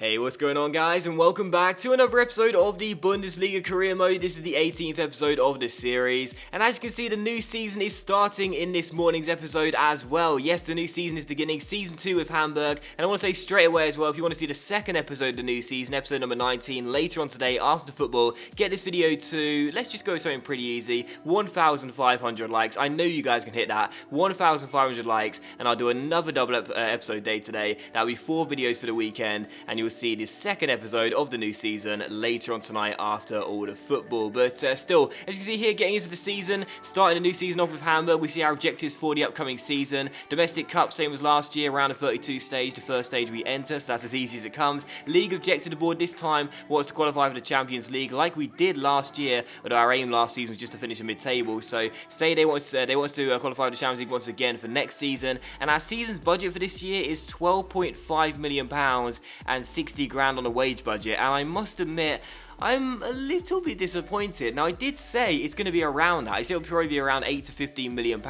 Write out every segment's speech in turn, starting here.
Hey, what's going on, guys, and welcome back to another episode of the Bundesliga Career Mode. This is the 18th episode of the series, and as you can see, the new season is starting in this morning's episode as well. Yes, the new season is beginning, Season 2 with Hamburg, and I want to say straight away as well, if you want to see the second episode of the new season, episode number 19, later on today after the football, get this video to, let's just go with something pretty easy, 1,500 likes. I know you guys can hit that, 1,500 likes, and I'll do another double episode day today. That'll be 4 videos for the weekend, and you'll see the second episode of the new season later on tonight after all the football. But still, as you can see here, getting into the season, starting a new season off with Hamburg, we see our objectives for the upcoming season. Domestic Cup, same as last year, around the 32 stage, the first stage we enter, so that's as easy as it comes. League objective to board this time was to qualify for the Champions League, like we did last year, although our aim last season was just to finish in mid-table. So say they want to qualify for the Champions League once again for next season, and our season's budget for this year is £12.5 million and 60 grand on a wage budget, and I must admit, I'm a little bit disappointed. Now, I did say it's going to be around that. I said it'll probably be around £8 to £15 million.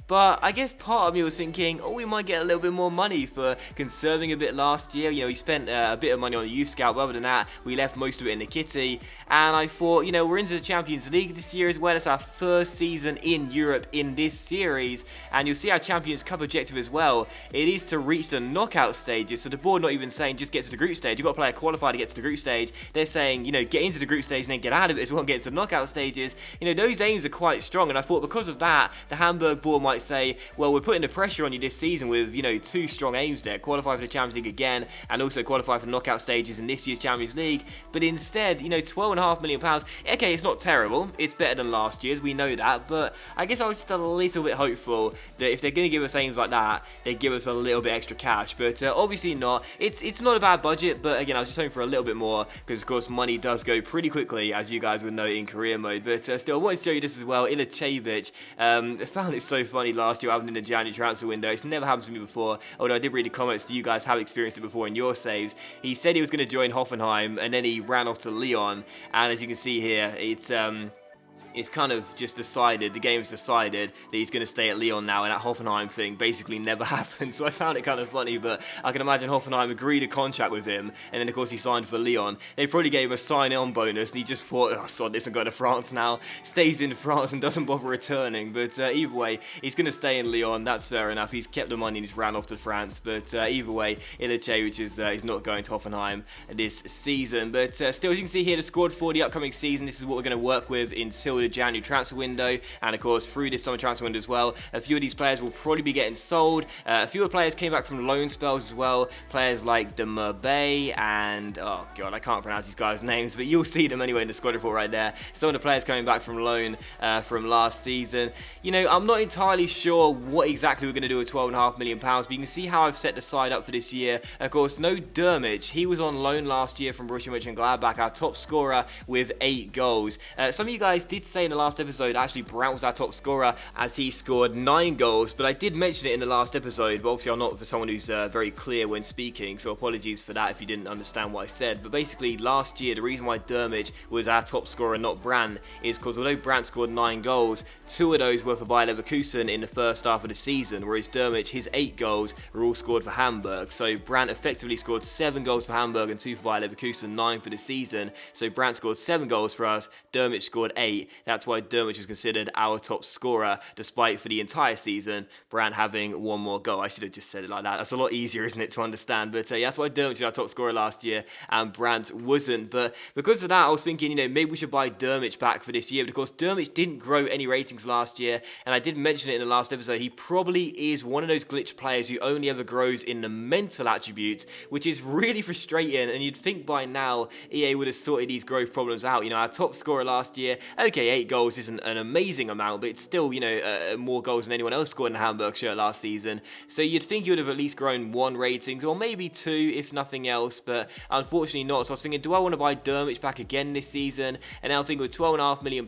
But I guess part of me was thinking, oh, we might get a little bit more money for conserving a bit last year. You know, we spent a bit of money on the youth scout, but other than that, we left most of it in the kitty. And I thought, you know, we're into the Champions League this year as well. It's our first season in Europe in this series. And you'll see our Champions Cup objective as well. It is to reach the knockout stages. So the board not even saying just get to the group stage. You've got to play a qualifier to get to the group stage. They're saying, you know, get into the group stage and then get out of it as well and get to the knockout stages. You know, those aims are quite strong. And I thought because of that, the Hamburg board might say, well, we're putting the pressure on you this season with, you know, 2 strong aims there. Qualify for the Champions League again and also qualify for the knockout stages in this year's Champions League. But instead, you know, £12.5 million. Okay, it's not terrible. It's better than last year's. We know that. But I guess I was just a little bit hopeful that if they're going to give us aims like that, they'd give us a little bit extra cash. But obviously not. It's not a bad budget. But again, I was just hoping for a little bit more because, of course, money does go pretty quickly, as you guys would know in career mode. But still, I wanted to show you this as well. Ilicevic, I found it so funny last year having in the January transfer window. It's never happened to me before, although I did read the comments that you guys have experienced it before in your saves. He said he was going to join Hoffenheim and then he ran off to Lyon, and as you can see here, it's kind of just decided, the game's decided that he's going to stay at Lyon now, and that Hoffenheim thing basically never happened, so I found it kind of funny, but I can imagine Hoffenheim agreed a contract with him, and then of course he signed for Lyon. They probably gave him a sign-on bonus, and he just thought, oh sod this, I'm going to France now, stays in France and doesn't bother returning, but either way, he's going to stay in Lyon, that's fair enough, he's kept the money and he's ran off to France, but either way, Ilicevic is not going to Hoffenheim this season, but still, as you can see here, the squad for the upcoming season, this is what we're going to work with until the January transfer window, and of course through this summer transfer window as well. A few of these players will probably be getting sold. A few of the players came back from loan spells as well. Players like the Merbe and, oh god, I can't pronounce these guys' names, but you'll see them anyway in the squad report right there. Some of the players coming back from loan from last season. You know, I'm not entirely sure what exactly we're going to do with £12.5 million, but you can see how I've set the side up for this year. Of course, no Dermich. He was on loan last year from Borussia Mönchengladbach, our top scorer with 8 goals. Some of you guys did say in the last episode, actually Brandt was our top scorer as he scored 9 goals, but I did mention it in the last episode, but obviously I'm not for someone who's very clear when speaking, so apologies for that if you didn't understand what I said. But basically last year, the reason why Dermich was our top scorer and not Brandt is because although Brandt scored 9 goals, 2 of those were for Bayer Leverkusen in the first half of the season, whereas Dermich, his 8 goals were all scored for Hamburg. So Brandt effectively scored 7 goals for Hamburg and 2 for Bayer Leverkusen, 9 for the season. So Brandt scored 7 goals for us, Dermich scored 8. That's why Dermich was considered our top scorer, despite for the entire season Brandt having 1 more goal. I should have just said it like that. That's a lot easier, isn't it, to understand? But yeah, that's why Dermich was our top scorer last year and Brandt wasn't. But because of that, I was thinking, you know, maybe we should buy Dermich back for this year. But of course, Dermich didn't grow any ratings last year, and I did mention it in the last episode. He probably is one of those glitch players who only ever grows in the mental attributes, which is really frustrating. And you'd think by now EA would have sorted these growth problems out. You know, our top scorer last year, okay, 8 goals isn't an amazing amount, but it's still, you know, more goals than anyone else scored in a Hamburg shirt last season. So you'd think you would have at least grown 1 ratings, or maybe 2 if nothing else, but unfortunately not. So I was thinking, do I want to buy Dermich back again this season? And now I'm thinking with £12.5 million,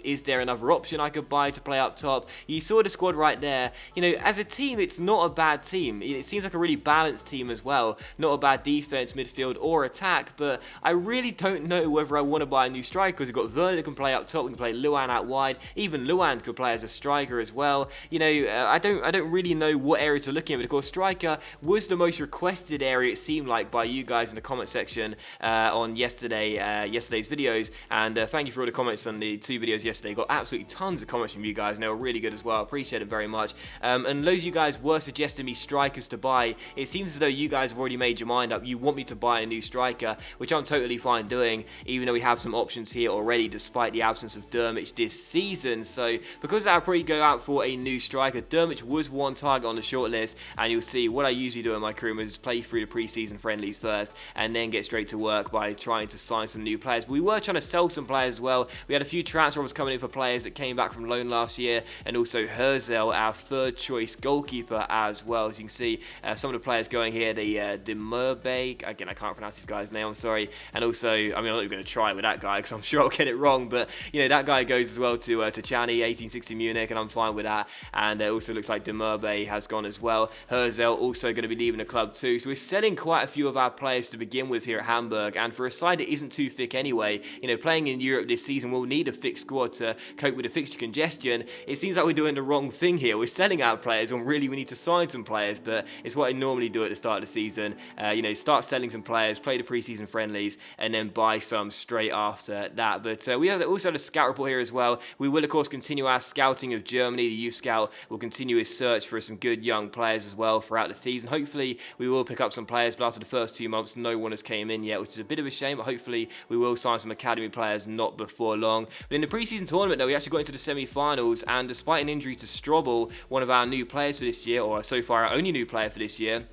is there another option I could buy to play up top? You saw the squad right there. You know, as a team, it's not a bad team. It seems like a really balanced team as well. Not a bad defense, midfield, or attack, but I really don't know whether I want to buy a new striker, because we've got Werner that can play up top, we can play Luan out wide. Even Luan could play as a striker as well. You know, I don't really know what area to look in, but of course striker was the most requested area, it seemed like, by you guys in the comment section on yesterday's videos. And thank you for all the comments on the 2 videos yesterday. Got absolutely tons of comments from you guys, and they were really good as well. Appreciate it very much. And loads of you guys were suggesting me strikers to buy. It seems as though you guys have already made your mind up. You want me to buy a new striker, which I'm totally fine doing, even though we have some options here already, despite the absence of Dermich this season. So because of that, I'll probably go out for a new striker. Dermich was one target on the shortlist, and you'll see what I usually do in my career is play through the pre-season friendlies first, and then get straight to work by trying to sign some new players. But we were trying to sell some players as well. We had a few transfer offers coming in for players that came back from loan last year, and also Herzl, our third choice goalkeeper as well. As you can see, some of the players going here, the Murbe, again I can't pronounce this guy's name, I'm sorry, and also, I mean, I'm not even going to try with that guy because I'm sure I'll get it wrong, but you know, that guy goes as well to Chani, 1860 Munich, and I'm fine with that. And it also looks like Demurbe has gone as well. Herzl also going to be leaving the club too. So we're selling quite a few of our players to begin with here at Hamburg, and for a side that isn't too thick anyway, you know, playing in Europe this season, we'll need a thick squad to cope with the fixture congestion. It seems like we're doing the wrong thing here. We're selling our players when really we need to sign some players, but it's what I normally do at the start of the season. You know, start selling some players, play the pre-season friendlies, and then buy some straight after that. But we also have a scout report here as well. We will, of course, continue our scouting of Germany. The youth scout will continue his search for some good young players as well throughout the season. Hopefully, we will pick up some players, but after the first 2 months, no one has came in yet, which is a bit of a shame, but hopefully we will sign some academy players not before long. But in the pre-season tournament, though, we actually got into the semi-finals, and despite an injury to Strobel, one of our new players for this year, or so far our only new player for this year,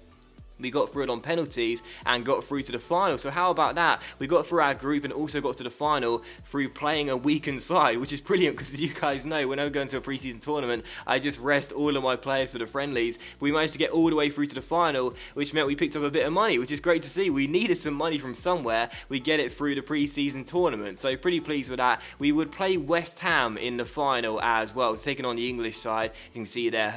we got through it on penalties and got through to the final. So how about that? We got through our group and also got to the final through playing a weakened side, which is brilliant because, as you guys know, when I go into a pre-season tournament, I just rest all of my players for the friendlies. We managed to get all the way through to the final, which meant we picked up a bit of money, which is great to see. We needed some money from somewhere. We get it through the pre-season tournament, so pretty pleased with that. We would play West Ham in the final as well, taking on the English side. You can see there,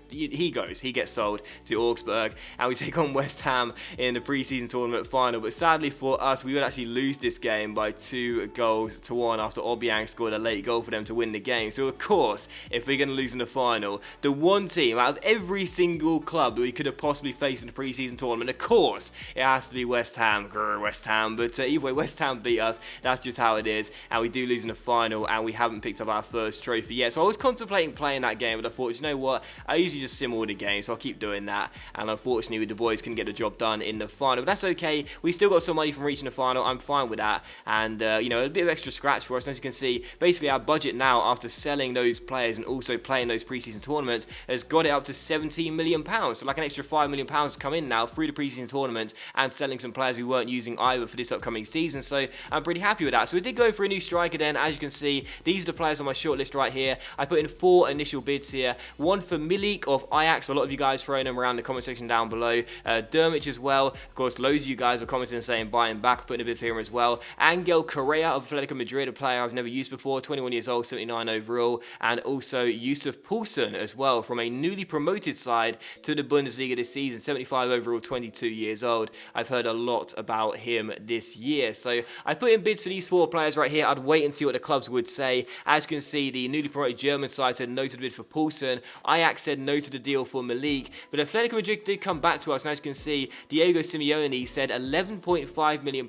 he gets sold to Augsburg, and we take on West Ham in the pre-season tournament final. But sadly for us, we would actually lose this game by 2-1 after Obiang scored a late goal for them to win the game. So of course, if we're going to lose in the final, the one team out of every single club that we could have possibly faced in the pre-season tournament, of course, it has to be West Ham. Grr, West Ham. But either way, West Ham beat us. That's just how it is, and we do lose in the final, and we haven't picked up our first trophy yet. So I was contemplating playing that game, but I thought, you know what, I usually just sim all the games, so I'll keep doing that. And unfortunately, the boys couldn't get the job done in the final, but that's okay. We still got some money from reaching the final. I'm fine with that, and you know, a bit of extra scratch for us. And as you can see, basically our budget now, after selling those players and also playing those pre-season tournaments, has got it up to £17 million. So like an extra £5 million has come in now through the pre-season tournament and selling some players we weren't using either for this upcoming season. So I'm pretty happy with that. So we did go for a new striker then. As you can see, these are the players on my shortlist right here. I put in 4 initial bids here. One for Milik of Ajax. A lot of you guys throwing them around the comment section down below. Dermich as well. Of course, loads of you guys were commenting and saying buy him back, putting a bid for him as well. Angel Correa of Atletico Madrid, a player I've never used before, 21 years old, 79 overall. And also Yusuf Poulsen as well, from a newly promoted side to the Bundesliga this season, 75 overall, 22 years old. I've heard a lot about him this year. So I put in bids for these 4 players right here. I'd wait and see what the clubs would say. As you can see, the newly promoted German side said no to the bid for Poulsen. Ajax said no to the deal for Malik, but Atletico Madrid did come back to us, and as you can see, Diego Simeone said £11.5 million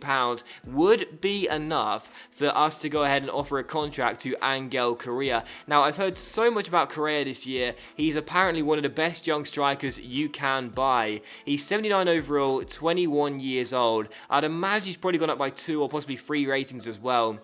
would be enough for us to go ahead and offer a contract to Angel Correa. Now, I've heard so much about Correa this year. He's apparently one of the best young strikers you can buy. He's 79 overall, 21 years old. I'd imagine he's probably gone up by 2 or possibly 3 ratings as well.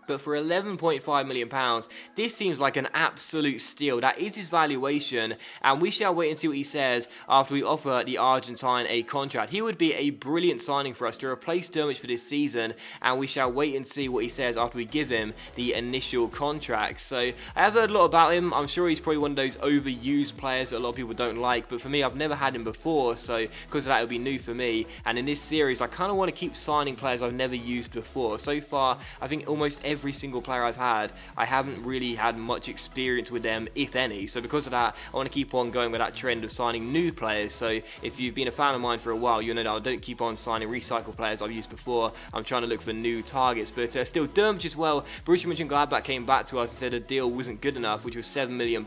But for £11.5 million, this seems like an absolute steal. That is his valuation, and we shall wait and see what he says after we offer the Argentine a contract. He would be a brilliant signing for us to replace Dermich for this season, and we shall wait and see what he says after we give him the initial contract. So I have heard a lot about him. I'm sure he's probably one of those overused players that a lot of people don't like, but for me, I've never had him before, so because of that, it'll be new for me. And in this series, I kind of want to keep signing players I've never used before. So far, I think almost every every single player I've had, I haven't really had much experience with them, if any. So because of that, I want to keep on going with that trend of signing new players. So if you've been a fan of mine for a while, you know that I don't keep on signing recycle players I've used before. I'm trying to look for new targets. But still, Dermch as well. Borussia Mönchengladbach came back to us and said a deal wasn't good enough, which was £7 million.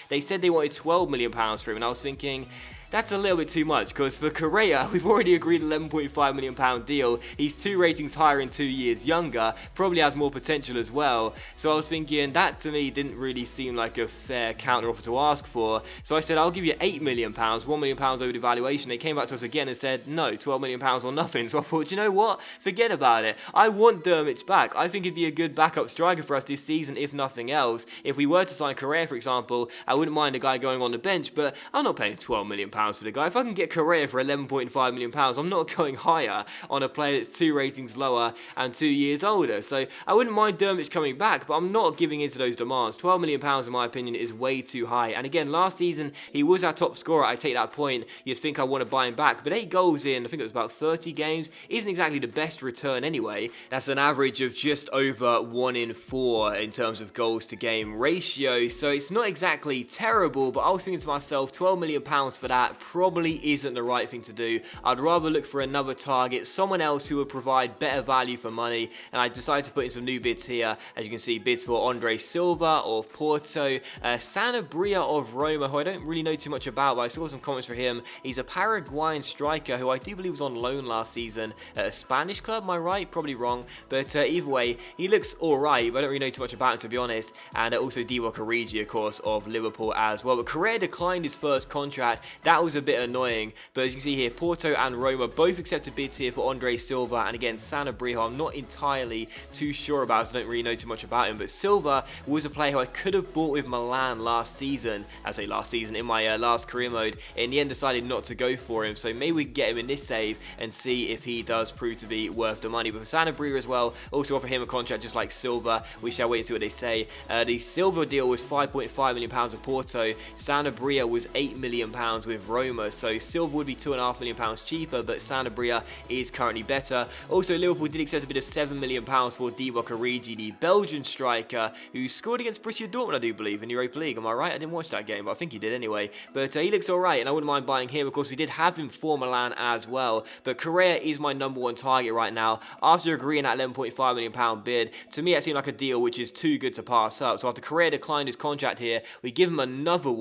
They said they wanted £12 million for him, and I was thinking, that's a little bit too much, because for Correa, we've already agreed an £11.5 million deal. He's 2 ratings higher and 2 years younger, probably has more potential as well. So I was thinking, that to me didn't really seem like a fair counter offer to ask for. So I said, I'll give you £8 million, £1 million over the valuation. They came back to us again and said, no, £12 million or nothing. So I thought, you know what? Forget about it. I want Dermich back. I think he'd be a good backup striker for us this season, if nothing else. If we were to sign Correa, for example, I wouldn't mind a guy going on the bench, but I'm not paying £12 million for the guy. If I can get Correa for £11.5 million, I'm not going higher on a player that's 2 ratings lower and 2 years older. So I wouldn't mind Dermich coming back, but I'm not giving into those demands. £12 million, in my opinion, is way too high. And again, last season, he was our top scorer. I take that point. You'd think I want to buy him back, but 8 goals in, I think it was about 30 games, isn't exactly the best return anyway. That's an average of just over 1 in 4 in terms of goals to game ratio. So it's not exactly terrible, but I was thinking to myself, £12 million for that probably isn't the right thing to do. I'd rather look for another target, someone else who would provide better value for money, and I decided to put in some new bids here. As you can see, bids for Andre Silva of Porto, Sanabria of Roma, who I don't really know too much about, but I saw some comments for him. He's a Paraguayan striker who I do believe was on loan last season at a Spanish club, am I right? Probably wrong, but either way, he looks alright, but I don't really know too much about him, to be honest. And also Divock Origi, of course, of Liverpool as well. But Correa declined his first contract. That was a bit annoying, but as you can see here, Porto and Roma both accepted bids here for Andre Silva, and again, Sanabria, I'm not entirely too sure about, so I don't really know too much about him, but Silva was a player who I could have bought with Milan last season, in my last career mode. In the end, decided not to go for him, so maybe we can get him in this save and see if he does prove to be worth the money. But for Sanabria as well, also offer him a contract just like Silva. We shall wait and see what they say. The Silva deal was £5.5 million with Porto, Sanabria was £8 million with Roma, so Silva would be £2.5 million cheaper, but Sanabria is currently better. Also, Liverpool did accept a bid of £7 million for Divock Origi, the Belgian striker who scored against Borussia Dortmund, I do believe, in Europa League. Am I right? I didn't watch that game, but I think he did anyway. But he looks alright, and I wouldn't mind buying him. Of course, we did have him for Milan as well, but Correa is my #1 target right now. After agreeing that £11.5 million bid, to me, it seemed like a deal which is too good to pass up. So after Correa declined his contract here, we give him another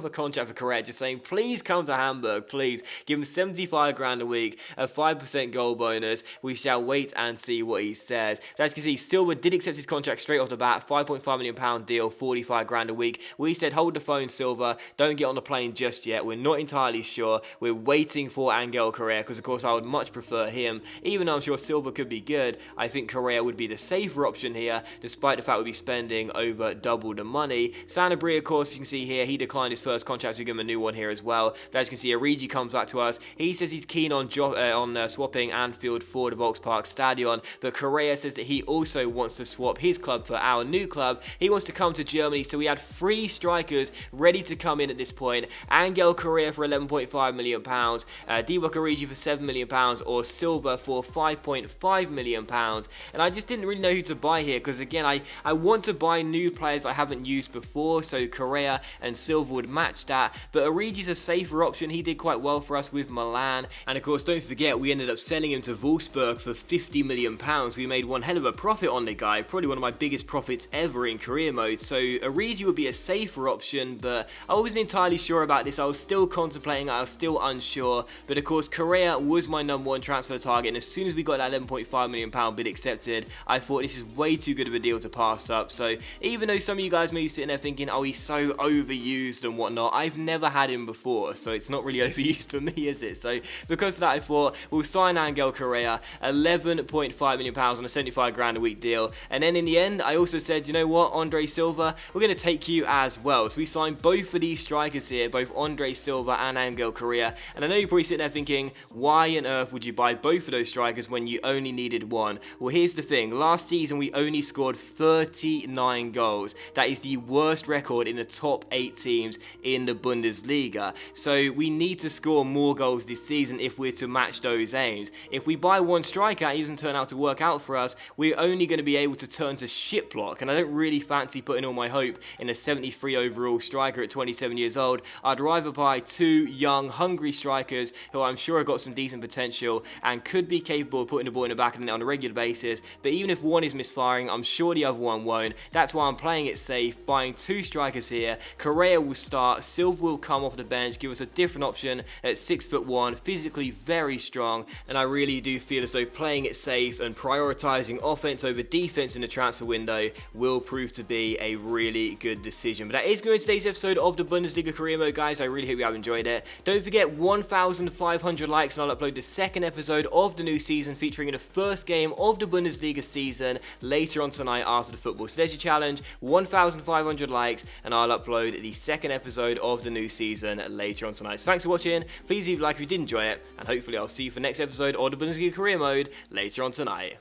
contract for Correa, just saying, please come to Hamburg, please. Give him 75 grand a week, a 5% goal bonus. We shall wait and see what he says. So as you can see, Silva did accept his contract straight off the bat, £5.5 million deal, 45 grand a week. We said, hold the phone, Silva, don't get on the plane just yet. We're not entirely sure. We're waiting for Angel Correa, because of course I would much prefer him. Even though I'm sure Silva could be good, I think Correa would be the safer option here, despite the fact we'd be spending over double the money. Sanabria, of course, you can see here, he declined his first contract, so we give him a new one here as well. But as you can see, Origi comes back to us. He says he's keen on swapping Anfield for the Volkspark Stadion, but Correa says that he also wants to swap his club for our new club. He wants to come to Germany, so we had 3 strikers ready to come in at this point. Angel Correa for £11.5 million, Divock Origi for £7 million, or Silva for £5.5 million. And I just didn't really know who to buy here, because again, I want to buy new players I haven't used before, so Correa and Silva would match that, but Origi's a safer option. He did quite well for us with Milan, and of course, don't forget, we ended up selling him to Wolfsburg for £50 million. We made one hell of a profit on the guy, probably one of my biggest profits ever in career mode, so Origi would be a safer option, but I wasn't entirely sure about this. I was still contemplating, I was still unsure, but of course, Correa was my #1 transfer target, and as soon as we got that £11.5 million bid accepted, I thought this is way too good of a deal to pass up. So even though some of you guys may be sitting there thinking, oh, he's so overused and whatnot, I've never had him before, so it's not really overused for me, is it? So because of that, I thought we'll sign Angel Correa, £11.5 million on a 75 grand a week deal. And then in the end, I also said, you know what, Andre Silva, we're going to take you as well. So we signed both of these strikers here, both Andre Silva and Angel Correa. And I know you're probably sitting there thinking, why on earth would you buy both of those strikers when you only needed one? Well, here's the thing. Last season, we only scored 39 goals. That is the worst record in the top 8 teams in the Bundesliga. So we need to score more goals this season if we're to match those aims. If we buy one striker and it doesn't turn out to work out for us, we're only going to be able to turn to shit block, and I don't really fancy putting all my hope in a 73 overall striker at 27 years old. I'd rather buy two young, hungry strikers who I'm sure have got some decent potential and could be capable of putting the ball in the back of the net on a regular basis, but even if one is misfiring, I'm sure the other one won't. That's why I'm playing it safe, buying two strikers here. Correa will start, Silva will come off the bench, give us a different option at 6'1", physically very strong, and I really do feel as though playing it safe and prioritising offense over defense in the transfer window will prove to be a really good decision. But that is going to be today's episode of the Bundesliga Career Mode, guys. I really hope you have enjoyed it. Don't forget 1,500 likes and I'll upload the second episode of the new season featuring the first game of the Bundesliga season later on tonight after the football. So there's your challenge, 1,500 likes and I'll upload the second episode of the new season later on tonight. So thanks for watching. Please leave a like if you did enjoy it, and hopefully I'll see you for the next episode of the Bundesliga Career Mode later on tonight.